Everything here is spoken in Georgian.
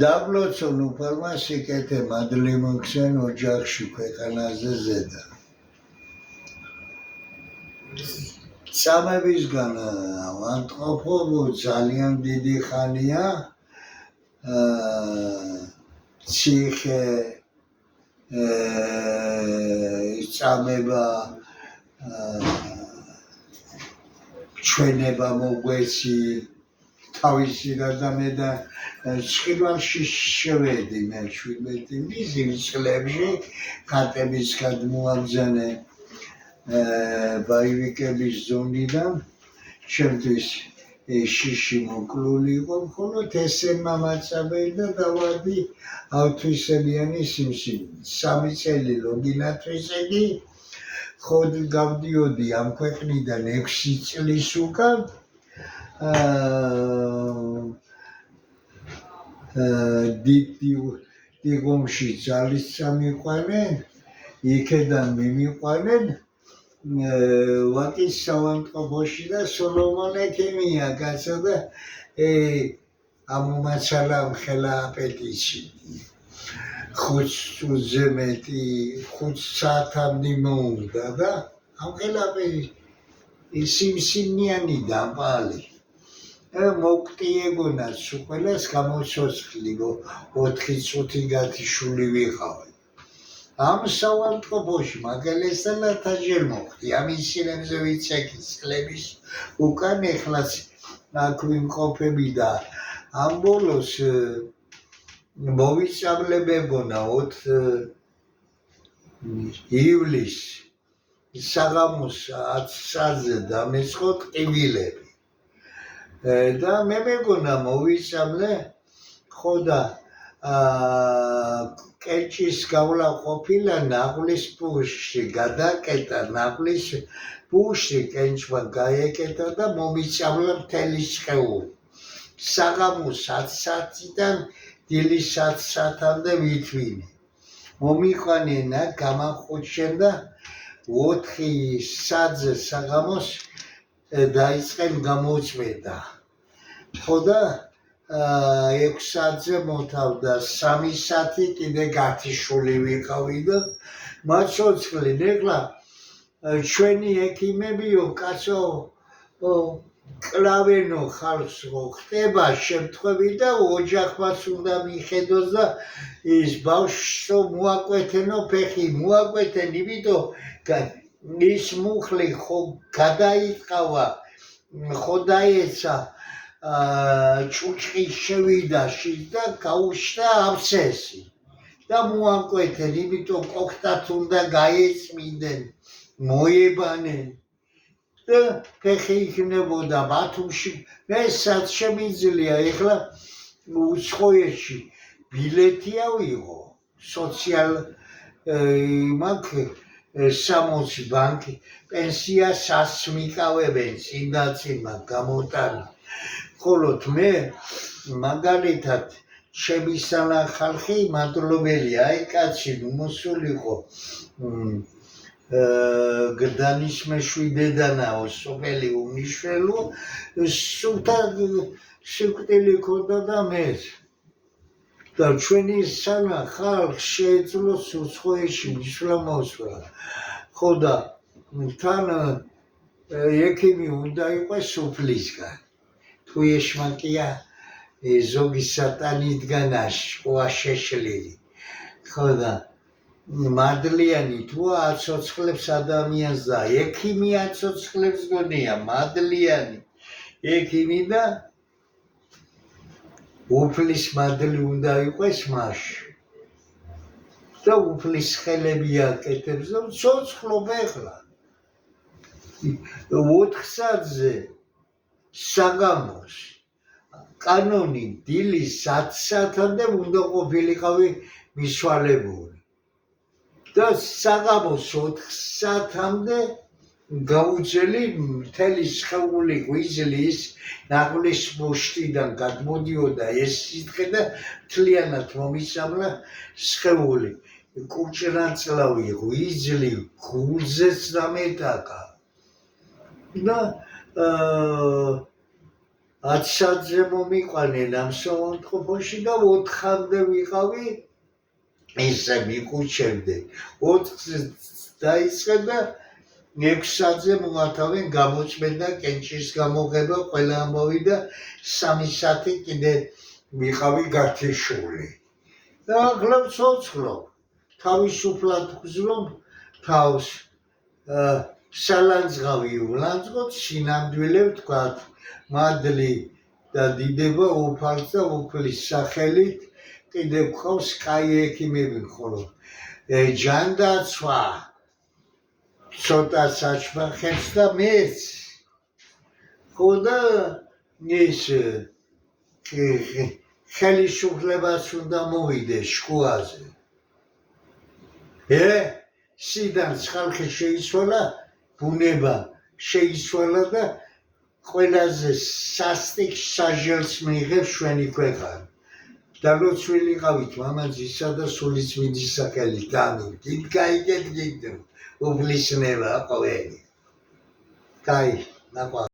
დაბლოცონ უფალმა სიკეთე მადლი მოხსენ ოჯახში ქვეყანაზე ზედა. წამებისგან ავადმყოფო ძალიან დიდი ხანია ციხე წამება ჩვენება მოგვეცი თავისი გადამე და ცხილვარში შევედი მე 17 წლებში ხატების გადმოაბრძანე ბაივიკების ზონიდან შემთთვის შიში მოკლული იყო მხოლოდ ესე მამაცაბელი და დავადი ავთვისებიანი სიმსივნე 3 წელი ლოგინათვისედი ხოდ გავდიოდი ამ ქვეყნიდან 6 წლის უკან დიგომში ძალის წამიყვანენ იქედან მიმიყვანენ ვაკის საავადმყოფოში და სოლომონ ექიმია კაცო და ამომაცალა ხელა პეტიცი 5 წუთზე მეტი 5 საათამდე მოუნდა და ამ ხელა სიმსივნიანი დამპალი მოკტიეგონაც უყველას გამოცოცხლივ 4 წუთი გათიშული ვიყავი ამ საავადმყოფოში მაგალესალათა ჯერ მოხდი ამ ინსინებზე ვიცექი წლების უკან ეხლაც აქ ვიმყოფები და ამ ბოლოს მოვიწამლებებონა 4 ივლისს საღამოს 10 საათზე დამეწყო ტყივილები და მე მეგონა მოვიწამლე ხო და კეჭის გავლა ყოფილა ნაღლის პუშში გადაკეტა ნაღლის პუშში კენჭმა გაეკეტა და მომიწამლა მთელი სხეული საღამოს 10 საათიდან დილის 10 საათამდე ვითვინე მომიყვანენა გამახუჩენ და 4 საათზე საღამოს დაიწყენ გამოწვედა ხო და 6 საათზე მოთავდა 3 საათი კიდე გათიშული ვიყავი და მაცოცხლენ ეხლა ჩვენი ექიმებიო კაცო კლავენო ხალხს ხდება შემთხვევი და ოჯახმაც უნდა მიხედოს და ის ბავშვს მოაკვეთენო ფეხი მოაკვეთენ იმიტომ ის მუხლი ხო გადაიწყავა ხო დაეცა ჭუჭყი შევიდა შიგ და გაუშვა აბსესი და მოაკვეთენ იმიტომ კოქტათ უნდა გაეწმინდნენ მოებანენ და ფეხი იქნებოდა ბათუმში მე სად შემიძლია ეხლა უცხოეთში ბილეთი ავიღო სოციალ მაგ 60 ბანკი პენსია სას მიკავებენ წინდაცინმა გამოტანი ხოლოდ მე მაგალითად შემისალა ხალხი მადლობელია აი კაცი მოსულიყო გდანის მეშვიდედანაო სოფელი უნიშველო სულთა სიკვდილი ქონდა და მე და ჩვენი სანა ხალხ შეეძლოს უცხოეთში მისვლა მოსვლა ხო და თან ექიმი უნდა იყოს სოფლისგან თუ ეშმაკია ზოგი სატანიდგანა შუა შეშლილი ხო და მადლიანი თუ აცოცხლებს ადამიანს და ექიმი აცოცხლებს გონია მადლიანი ექიმი და უფლის მადლი უნდა იყოს მასში და უფლის ხელები აკეთებს და ცოცხლობ ეხლა 4 საათზე საღამოს კანონი დილის 10 საათამდე უნდა ყოფილიყავი მისვალებული და საღამოს 4 საათამდე გაუძელი მთელი სხეული გვიზლის ნაღლის პუშტიდან გადმოდიოდა ეს სითხე და მთლიანად მომისამლა სხეული კუჭრანწლავი ღვიძლი გულზეც დამეტაკა და 10 საათზე მომიყვანენ ამ საავადმყოფოში და 4-მდე ვიყავი ისე მიყუჩებდნენ 4-ს დაიწყე და 6 საათზე მომათავენ გამოწმენდა კენჭის გამოღება ყველა ამოვიდა 3 საათი კიდე ვიყავი გათიშული და ახლა ვცოცხლობ თავისუფლად ვგზნობ თავს სალანძღავი ვლანძღოთ სინამდვილე ვთქვათ მადლი და დიდება უფალს და უფლის სახელით კიდე გვყავს კაი ექიმები ხოლო ჯანდაცვა ცოტა საჩმახებს და მეც ხო და ის ხელისუფლებას უნდა მოვიდეს შუაზე სიდანს ხალხი შეიცვალა ბუნება შეიცვალა და ყველაზე სასტიკ საჟელს მიიღებს ჩვენი ქვეყანა და ლოცვილიყავით მამაძისა და სულიწმინდის სახელით ამინ დიდ გაიგეთ გიგდო უფლისნება ყოველი კაი ნაყვა